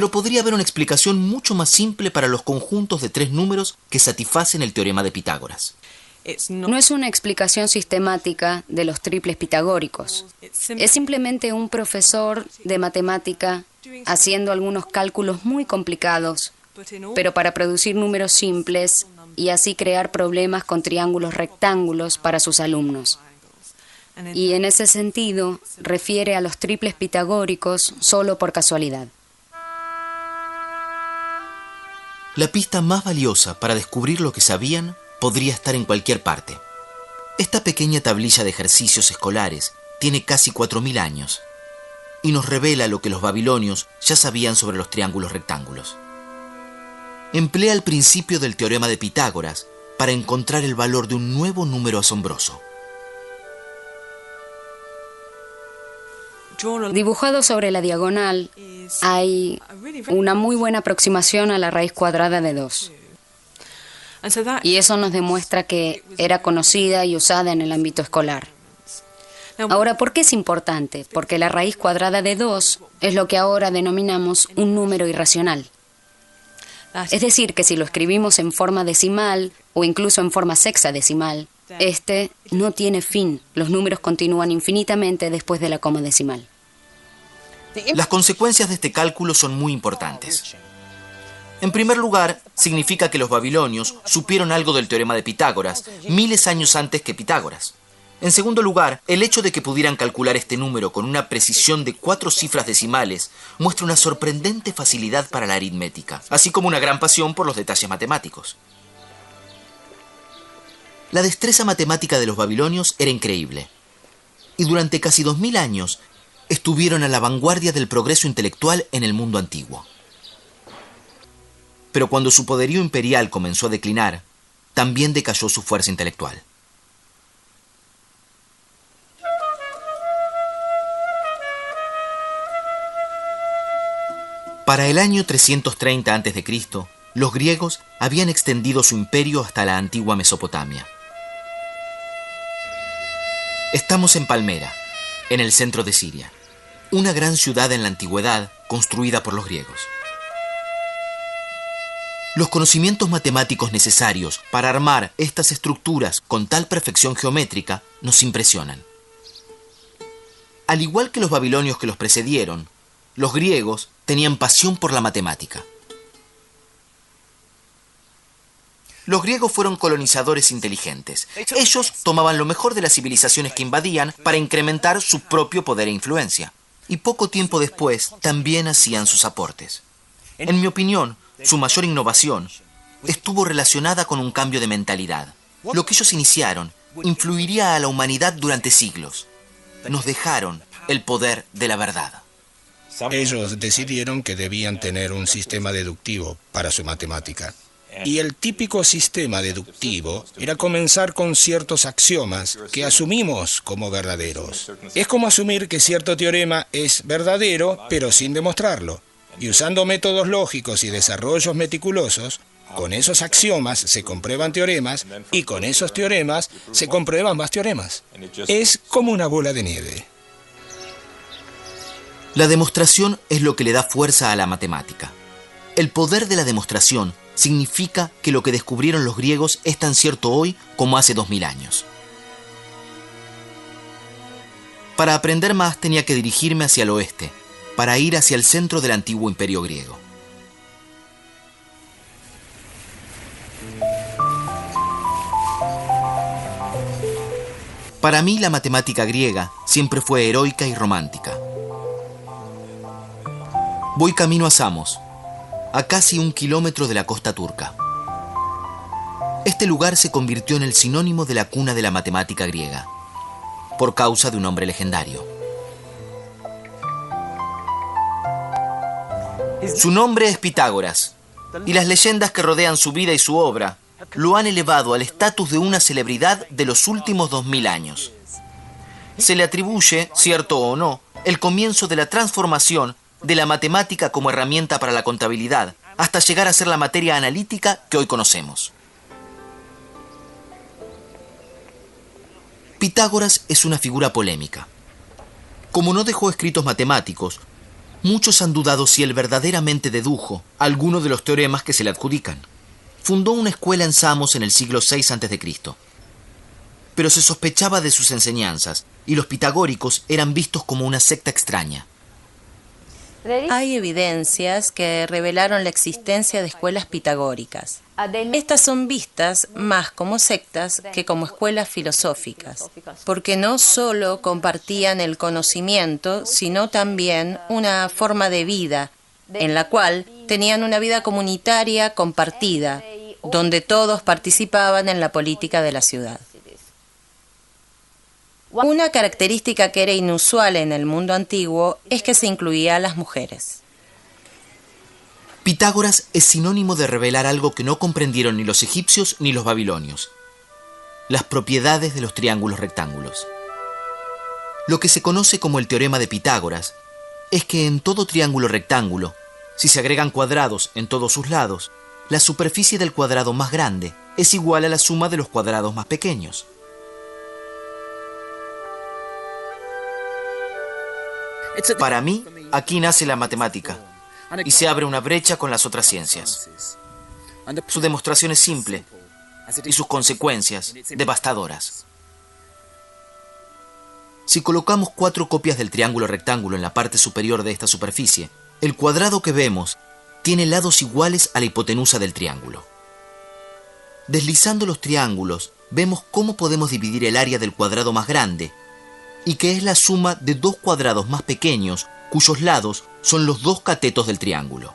Speaker 1: Pero podría haber una explicación mucho más simple para los conjuntos de tres números que satisfacen el teorema de Pitágoras.
Speaker 4: No es una explicación sistemática de los triples pitagóricos. Es simplemente un profesor de matemática haciendo algunos cálculos muy complicados, pero para producir números simples y así crear problemas con triángulos rectángulos para sus alumnos. Y en ese sentido, refiere a los triples pitagóricos solo por casualidad.
Speaker 1: La pista más valiosa para descubrir lo que sabían podría estar en cualquier parte. Esta pequeña tablilla de ejercicios escolares tiene casi 4000 años y nos revela lo que los babilonios ya sabían sobre los triángulos rectángulos. Emplea el principio del teorema de Pitágoras para encontrar el valor de un nuevo número asombroso.
Speaker 4: Dibujado sobre la diagonal hay una muy buena aproximación a la raíz cuadrada de 2. Y eso nos demuestra que era conocida y usada en el ámbito escolar. Ahora, ¿por qué es importante? Porque la raíz cuadrada de 2 es lo que ahora denominamos un número irracional. Es decir, que si lo escribimos en forma decimal o incluso en forma sexadecimal, este no tiene fin. Los números continúan infinitamente después de la coma decimal.
Speaker 1: Las consecuencias de este cálculo son muy importantes. En primer lugar, significa que los babilonios supieron algo del teorema de Pitágoras miles de años antes que Pitágoras. En segundo lugar, el hecho de que pudieran calcular este número con una precisión de 4 cifras decimales muestra una sorprendente facilidad para la aritmética, así como una gran pasión por los detalles matemáticos. La destreza matemática de los babilonios era increíble, y durante casi 2000 años estuvieron a la vanguardia del progreso intelectual en el mundo antiguo. Pero cuando su poderío imperial comenzó a declinar, también decayó su fuerza intelectual. Para el año 330 a.C., los griegos habían extendido su imperio hasta la antigua Mesopotamia. Estamos en Palmera, en el centro de Siria, una gran ciudad en la antigüedad construida por los griegos. Los conocimientos matemáticos necesarios para armar estas estructuras con tal perfección geométrica nos impresionan. Al igual que los babilonios que los precedieron, los griegos tenían pasión por la matemática. Los griegos fueron colonizadores inteligentes. Ellos tomaban lo mejor de las civilizaciones que invadían para incrementar su propio poder e influencia. Y poco tiempo después también hacían sus aportes. En mi opinión, su mayor innovación estuvo relacionada con un cambio de mentalidad. Lo que ellos iniciaron influiría a la humanidad durante siglos. Nos dejaron el poder de la verdad.
Speaker 6: Ellos decidieron que debían tener un sistema deductivo para su matemática. Y el típico sistema deductivo era comenzar con ciertos axiomas que asumimos como verdaderos. Es como asumir que cierto teorema es verdadero, pero sin demostrarlo. Y usando métodos lógicos y desarrollos meticulosos, con esos axiomas se comprueban teoremas y con esos teoremas se comprueban más teoremas. Es como una bola de nieve.
Speaker 1: La demostración es lo que le da fuerza a la matemática. El poder de la demostración significa que lo que descubrieron los griegos es tan cierto hoy como hace 2000 años. Para aprender más tenía que dirigirme hacia el oeste, para ir hacia el centro del antiguo imperio griego. Para mí la matemática griega siempre fue heroica y romántica. Voy camino a Samos, a casi 1 kilómetro de la costa turca. Este lugar se convirtió en el sinónimo de la cuna de la matemática griega, por causa de un hombre legendario. Su nombre es Pitágoras, y las leyendas que rodean su vida y su obra lo han elevado al estatus de una celebridad de los últimos 2000 años. Se le atribuye, cierto o no, el comienzo de la transformación de la matemática como herramienta para la contabilidad, hasta llegar a ser la materia analítica que hoy conocemos. Pitágoras es una figura polémica. Como no dejó escritos matemáticos, Muchos han dudado si él verdaderamente dedujo alguno de los teoremas que se le adjudican. Fundó una escuela en Samos en el siglo VI a.C., pero se sospechaba de sus enseñanzas y los pitagóricos eran vistos como una secta extraña.
Speaker 7: Hay evidencias que revelaron la existencia de escuelas pitagóricas. Estas son vistas más como sectas que como escuelas filosóficas, porque no solo compartían el conocimiento, sino también una forma de vida, en la cual tenían una vida comunitaria compartida, donde todos participaban en la política de la ciudad. Una característica que era inusual en el mundo antiguo es que se incluía a las mujeres.
Speaker 1: Pitágoras es sinónimo de revelar algo que no comprendieron ni los egipcios ni los babilonios: las propiedades de los triángulos rectángulos. Lo que se conoce como el teorema de Pitágoras es que en todo triángulo rectángulo, si se agregan cuadrados en todos sus lados, la superficie del cuadrado más grande es igual a la suma de los cuadrados más pequeños. Para mí, aquí nace la matemática y se abre una brecha con las otras ciencias. Su demostración es simple y sus consecuencias devastadoras. Si colocamos 4 copias del triángulo rectángulo en la parte superior de esta superficie, el cuadrado que vemos tiene lados iguales a la hipotenusa del triángulo. Deslizando los triángulos, vemos cómo podemos dividir el área del cuadrado más grande, y que es la suma de 2 cuadrados más pequeños, cuyos lados son los 2 catetos del triángulo.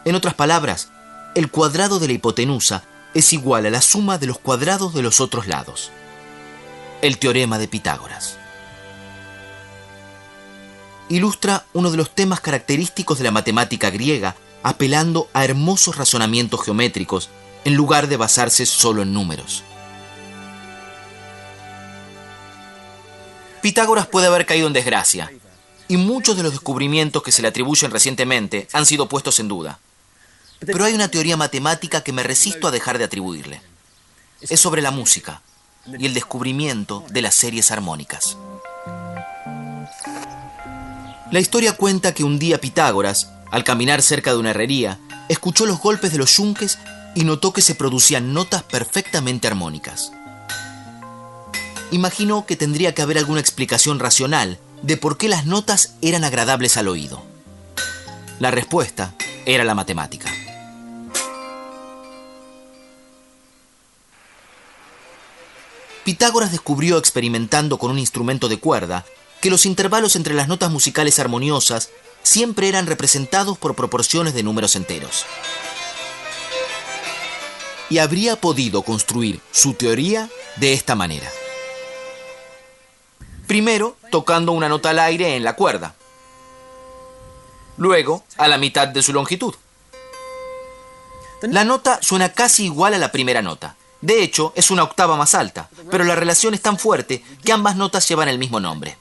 Speaker 1: En otras palabras, el cuadrado de la hipotenusa es igual a la suma de los cuadrados de los otros lados. El teorema de Pitágoras ilustra uno de los temas característicos de la matemática griega, apelando a hermosos razonamientos geométricos en lugar de basarse solo en números. Pitágoras puede haber caído en desgracia, y muchos de los descubrimientos que se le atribuyen recientemente han sido puestos en duda. Pero hay una teoría matemática que me resisto a dejar de atribuirle. Es sobre la música y el descubrimiento de las series armónicas. La historia cuenta que un día Pitágoras, al caminar cerca de una herrería, escuchó los golpes de los yunques y notó que se producían notas perfectamente armónicas. Imaginó que tendría que haber alguna explicación racional de por qué las notas eran agradables al oído. La respuesta era la matemática. Pitágoras descubrió, experimentando con un instrumento de cuerda, que los intervalos entre las notas musicales armoniosas siempre eran representados por proporciones de números enteros. Y habría podido construir su teoría de esta manera. Primero, tocando una nota al aire en la cuerda. Luego, a la mitad de su longitud. La nota suena casi igual a la primera nota. De hecho, es una octava más alta, pero la relación es tan fuerte que ambas notas llevan el mismo nombre.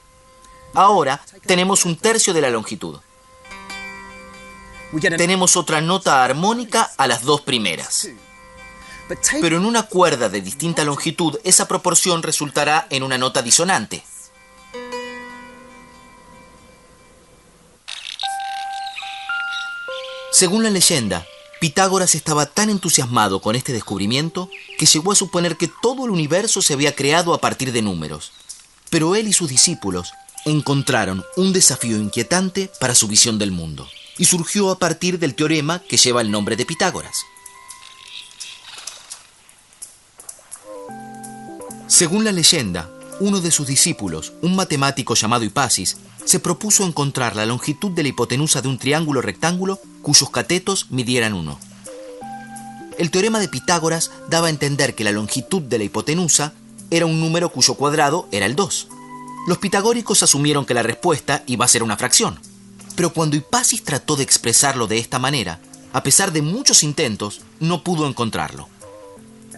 Speaker 1: Ahora, tenemos un tercio de la longitud. Tenemos otra nota armónica a las 2 primeras. Pero en una cuerda de distinta longitud, esa proporción resultará en una nota disonante. Según la leyenda, Pitágoras estaba tan entusiasmado con este descubrimiento que llegó a suponer que todo el universo se había creado a partir de números. Pero él y sus discípulos encontraron un desafío inquietante para su visión del mundo, y surgió a partir del teorema que lleva el nombre de Pitágoras. Según la leyenda, uno de sus discípulos, un matemático llamado Hipasis, se propuso encontrar la longitud de la hipotenusa de un triángulo rectángulo cuyos catetos midieran 1. El teorema de Pitágoras daba a entender que la longitud de la hipotenusa era un número cuyo cuadrado era el 2. Los pitagóricos asumieron que la respuesta iba a ser una fracción. Pero cuando Hipasis trató de expresarlo de esta manera, a pesar de muchos intentos, no pudo encontrarlo.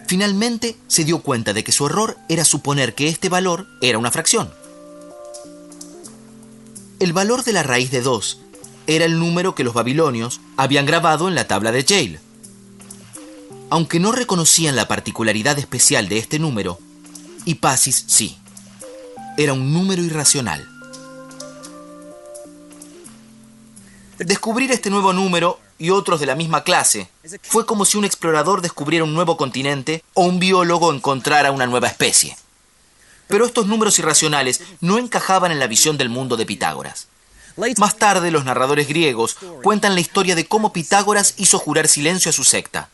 Speaker 1: Finalmente se dio cuenta de que su error era suponer que este valor era una fracción. El valor de la raíz de 2 era el número que los babilonios habían grabado en la tabla de Yale. Aunque no reconocían la particularidad especial de este número, Hipasis sí. Era un número irracional. Descubrir este nuevo número y otros de la misma clase fue como si un explorador descubriera un nuevo continente o un biólogo encontrara una nueva especie. Pero estos números irracionales no encajaban en la visión del mundo de Pitágoras. Más tarde, los narradores griegos cuentan la historia de cómo Pitágoras hizo jurar silencio a su secta,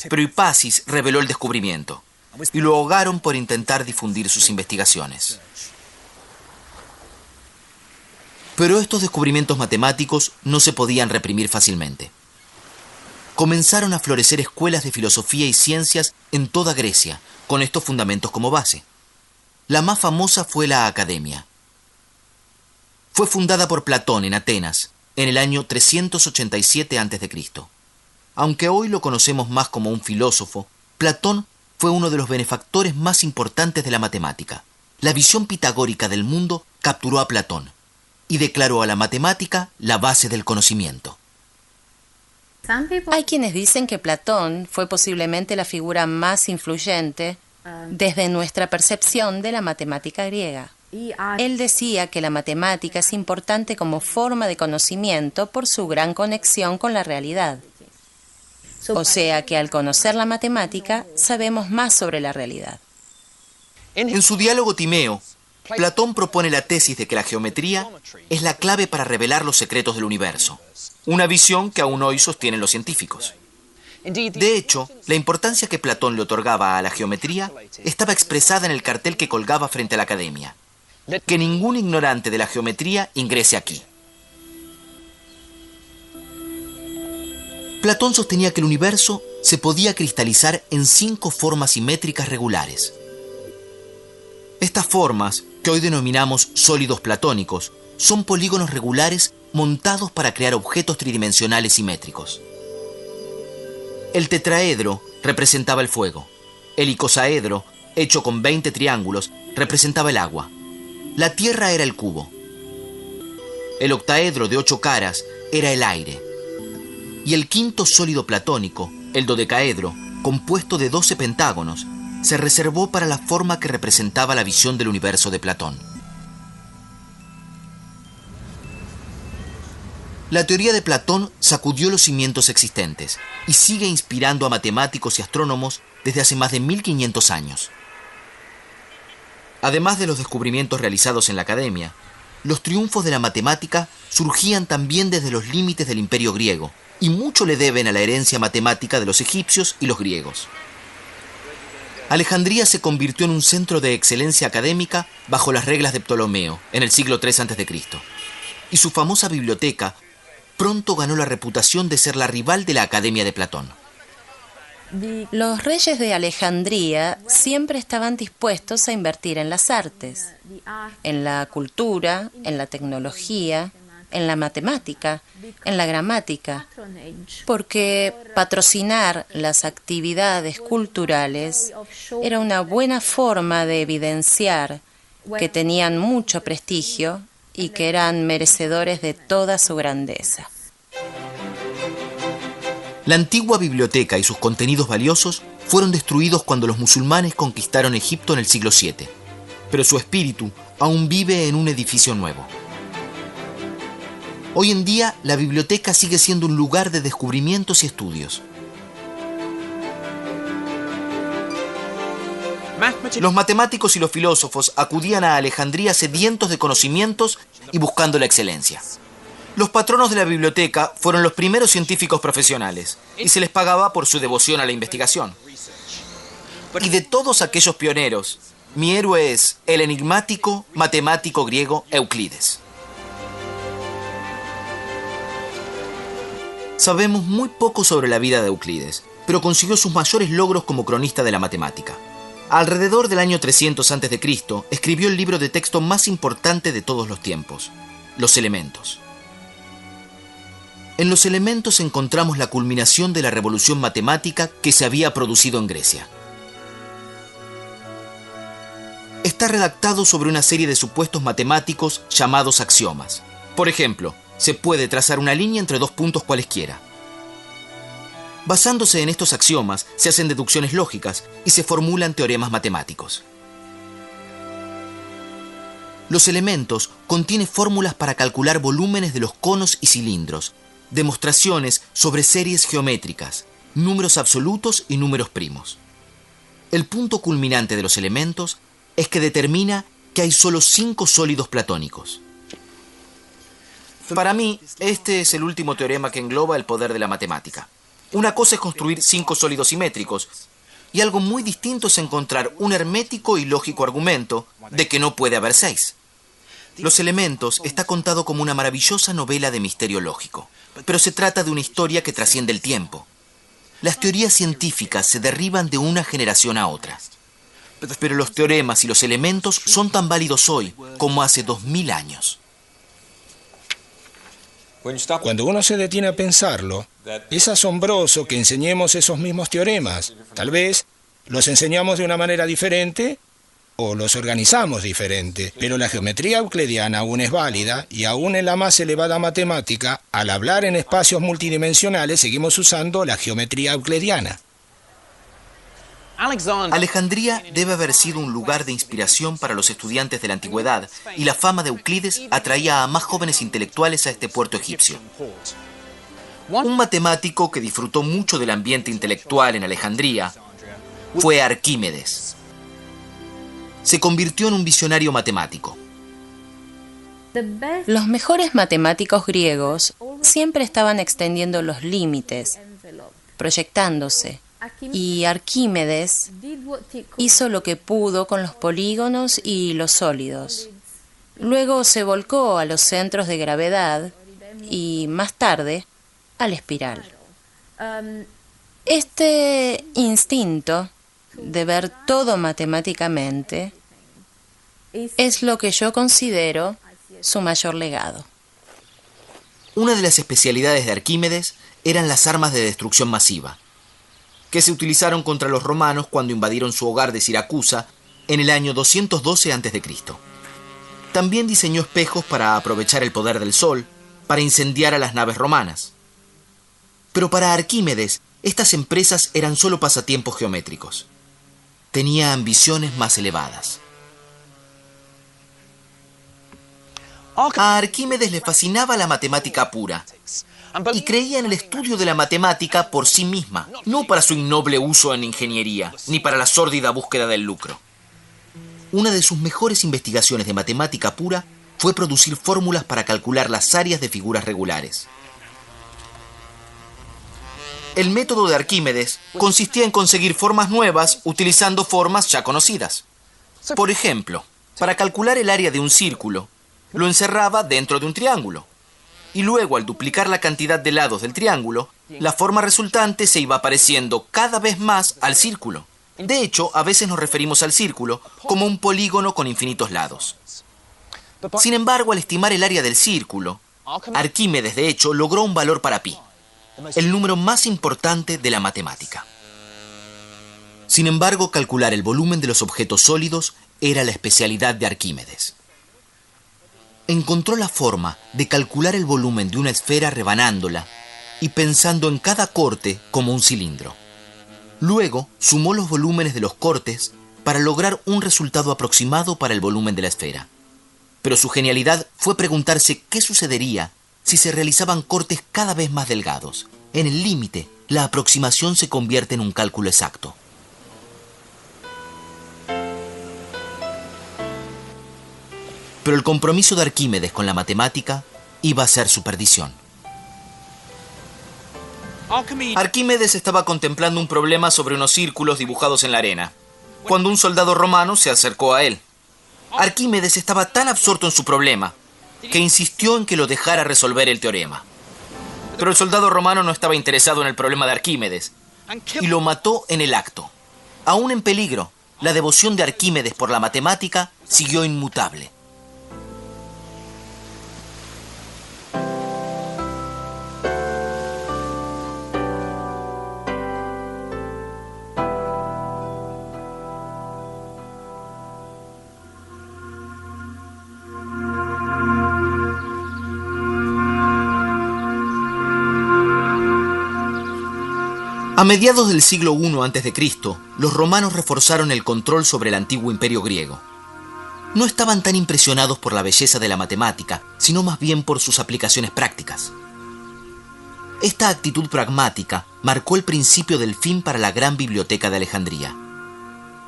Speaker 1: pero Hipasis reveló el descubrimiento y lo ahogaron por intentar difundir sus investigaciones. Pero estos descubrimientos matemáticos no se podían reprimir fácilmente. Comenzaron a florecer escuelas de filosofía y ciencias en toda Grecia, con estos fundamentos como base. La más famosa fue la Academia. Fue fundada por Platón en Atenas, en el año 387 a.C. Aunque hoy lo conocemos más como un filósofo, Platón fue uno de los benefactores más importantes de la matemática. La visión pitagórica del mundo capturó a Platón y declaró a la matemática la base del conocimiento.
Speaker 7: Hay quienes dicen que Platón fue posiblemente la figura más influyente desde nuestra percepción de la matemática griega. Él decía que la matemática es importante como forma de conocimiento por su gran conexión con la realidad. O sea que al conocer la matemática sabemos más sobre la realidad.
Speaker 1: En su diálogo Timeo, Platón propone la tesis de que la geometría es la clave para revelar los secretos del universo, una visión que aún hoy sostienen los científicos. De hecho, la importancia que Platón le otorgaba a la geometría estaba expresada en el cartel que colgaba frente a la Academia: que ningún ignorante de la geometría ingrese aquí. Platón sostenía que el universo se podía cristalizar en 5 formas simétricas regulares. Estas formas, que hoy denominamos sólidos platónicos, son polígonos regulares montados para crear objetos tridimensionales simétricos. El tetraedro representaba el fuego. El icosaedro, hecho con 20 triángulos, representaba el agua. La tierra era el cubo. El octaedro de 8 caras era el aire. Y el quinto sólido platónico, el dodecaedro, compuesto de 12 pentágonos, se reservó para la forma que representaba la visión del universo de Platón. La teoría de Platón sacudió los cimientos existentes y sigue inspirando a matemáticos y astrónomos desde hace más de 1500 años. Además de los descubrimientos realizados en la Academia, los triunfos de la matemática surgían también desde los límites del Imperio griego, y mucho le deben a la herencia matemática de los egipcios y los griegos. Alejandría se convirtió en un centro de excelencia académica bajo las reglas de Ptolomeo, en el siglo III a.C., y su famosa biblioteca pronto ganó la reputación de ser la rival de la Academia de Platón.
Speaker 7: Los reyes de Alejandría siempre estaban dispuestos a invertir en las artes, en la cultura, en la tecnología, en la matemática, en la gramática, porque patrocinar las actividades culturales era una buena forma de evidenciar que tenían mucho prestigio y que eran merecedores de toda su grandeza.
Speaker 1: La antigua biblioteca y sus contenidos valiosos fueron destruidos cuando los musulmanes conquistaron Egipto en el siglo VII, pero su espíritu aún vive en un edificio nuevo. Hoy en día, la biblioteca sigue siendo un lugar de descubrimientos y estudios. Los matemáticos y los filósofos acudían a Alejandría sedientos de conocimientos y buscando la excelencia. Los patronos de la biblioteca fueron los primeros científicos profesionales y se les pagaba por su devoción a la investigación. Y de todos aquellos pioneros, mi héroe es el enigmático matemático griego Euclides. Sabemos muy poco sobre la vida de Euclides, pero consiguió sus mayores logros como cronista de la matemática. Alrededor del año 300 a.C., escribió el libro de texto más importante de todos los tiempos, Los Elementos. En Los Elementos encontramos la culminación de la revolución matemática que se había producido en Grecia. Está redactado sobre una serie de supuestos matemáticos llamados axiomas. Por ejemplo, se puede trazar una línea entre 2 puntos cualesquiera. Basándose en estos axiomas, se hacen deducciones lógicas y se formulan teoremas matemáticos. Los Elementos contiene fórmulas para calcular volúmenes de los conos y cilindros, demostraciones sobre series geométricas, números absolutos y números primos. El punto culminante de los elementos es que determina que hay solo 5 sólidos platónicos. Para mí, este es el último teorema que engloba el poder de la matemática. Una cosa es construir 5 sólidos simétricos, y algo muy distinto es encontrar un hermético y lógico argumento de que no puede haber 6. Los elementos está contado como una maravillosa novela de misterio lógico, pero se trata de una historia que trasciende el tiempo. Las teorías científicas se derriban de una generación a otra. Pero los teoremas y los elementos son tan válidos hoy como hace 2000 años.
Speaker 6: Cuando uno se detiene a pensarlo, es asombroso que enseñemos esos mismos teoremas. Tal vez los enseñamos de una manera diferente o los organizamos diferente, pero la geometría euclidiana aún es válida y aún en la más elevada matemática, al hablar en espacios multidimensionales, seguimos usando la geometría euclidiana.
Speaker 1: Alejandría debe haber sido un lugar de inspiración para los estudiantes de la antigüedad, y la fama de Euclides atraía a más jóvenes intelectuales a este puerto egipcio. Un matemático que disfrutó mucho del ambiente intelectual en Alejandría fue Arquímedes. Se convirtió en un visionario matemático.
Speaker 7: Los mejores matemáticos griegos siempre estaban extendiendo los límites, proyectándose. Y Arquímedes hizo lo que pudo con los polígonos y los sólidos. Luego se volcó a los centros de gravedad y, más tarde, a la espiral. Este instinto de ver todo matemáticamente es lo que yo considero su mayor legado.
Speaker 1: Una de las especialidades de Arquímedes eran las armas de destrucción masiva, que se utilizaron contra los romanos cuando invadieron su hogar de Siracusa en el año 212 a.C. También diseñó espejos para aprovechar el poder del sol, para incendiar a las naves romanas. Pero para Arquímedes, estas empresas eran solo pasatiempos geométricos. Tenía ambiciones más elevadas. A Arquímedes le fascinaba la matemática pura, y creía en el estudio de la matemática por sí misma, no para su innoble uso en ingeniería, ni para la sórdida búsqueda del lucro. Una de sus mejores investigaciones de matemática pura fue producir fórmulas para calcular las áreas de figuras regulares. El método de Arquímedes consistía en conseguir formas nuevas utilizando formas ya conocidas. Por ejemplo, para calcular el área de un círculo, lo encerraba dentro de un triángulo. Y luego, al duplicar la cantidad de lados del triángulo, la forma resultante se iba pareciendo cada vez más al círculo. De hecho, a veces nos referimos al círculo como un polígono con infinitos lados. Sin embargo, al estimar el área del círculo, Arquímedes, de hecho, logró un valor para pi, el número más importante de la matemática. Sin embargo, calcular el volumen de los objetos sólidos era la especialidad de Arquímedes. Encontró la forma de calcular el volumen de una esfera rebanándola y pensando en cada corte como un cilindro. Luego, sumó los volúmenes de los cortes para lograr un resultado aproximado para el volumen de la esfera. Pero su genialidad fue preguntarse qué sucedería si se realizaban cortes cada vez más delgados. En el límite, la aproximación se convierte en un cálculo exacto. Pero el compromiso de Arquímedes con la matemática iba a ser su perdición. Arquímedes estaba contemplando un problema sobre unos círculos dibujados en la arena, cuando un soldado romano se acercó a él. Arquímedes estaba tan absorto en su problema que insistió en que lo dejara resolver el teorema. Pero el soldado romano no estaba interesado en el problema de Arquímedes y lo mató en el acto. Aún en peligro, la devoción de Arquímedes por la matemática siguió inmutable. A mediados del siglo I a.C., los romanos reforzaron el control sobre el antiguo imperio griego. No estaban tan impresionados por la belleza de la matemática, sino más bien por sus aplicaciones prácticas. Esta actitud pragmática marcó el principio del fin para la gran biblioteca de Alejandría.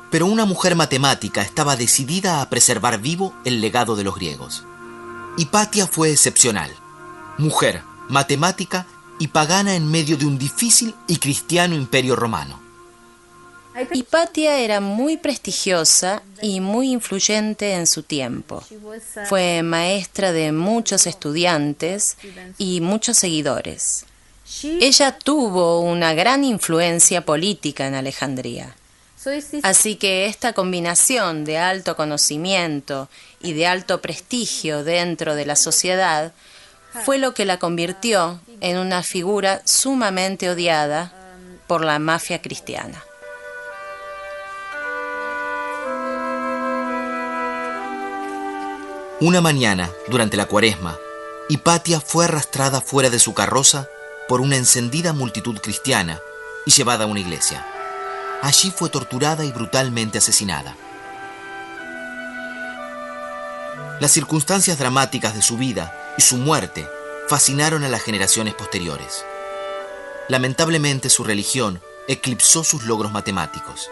Speaker 1: Pero una mujer matemática estaba decidida a preservar vivo el legado de los griegos. Hipatia fue excepcional. Mujer, matemática y pagana en medio de un difícil y cristiano imperio romano.
Speaker 7: Hipatia era muy prestigiosa y muy influyente en su tiempo. Fue maestra de muchos estudiantes y muchos seguidores. Ella tuvo una gran influencia política en Alejandría. Así que esta combinación de alto conocimiento y de alto prestigio dentro de la sociedad fue lo que la convirtió en una figura sumamente odiada por la mafia cristiana.
Speaker 1: Una mañana, durante la Cuaresma, Hipatia fue arrastrada fuera de su carroza por una encendida multitud cristiana y llevada a una iglesia. Allí fue torturada y brutalmente asesinada. Las circunstancias dramáticas de su vida y su muerte fascinaron a las generaciones posteriores. Lamentablemente, su religión eclipsó sus logros matemáticos.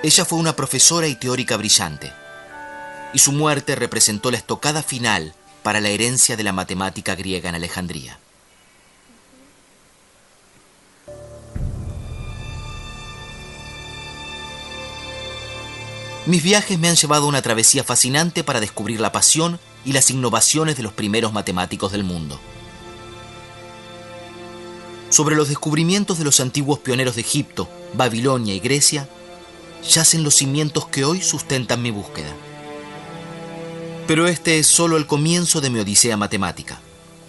Speaker 1: Ella fue una profesora y teórica brillante, y su muerte representó la estocada final para la herencia de la matemática griega en Alejandría. Mis viajes me han llevado a una travesía fascinante para descubrir la pasión y las innovaciones de los primeros matemáticos del mundo. Sobre los descubrimientos de los antiguos pioneros de Egipto, Babilonia y Grecia, yacen los cimientos que hoy sustentan mi búsqueda. Pero este es solo el comienzo de mi odisea matemática.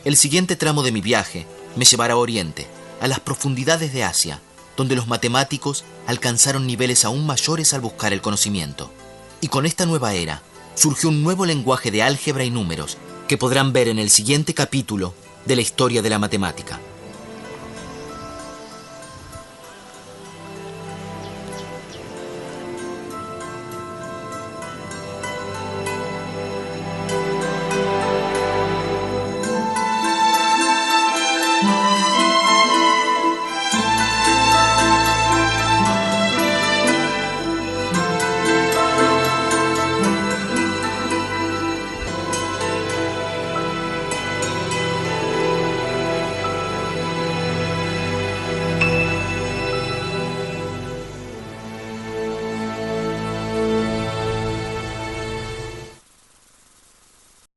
Speaker 1: El siguiente tramo de mi viaje me llevará a Oriente, a las profundidades de Asia, donde los matemáticos alcanzaron niveles aún mayores al buscar el conocimiento. Y con esta nueva era, surgió un nuevo lenguaje de álgebra y números que podrán ver en el siguiente capítulo de la historia de la matemática.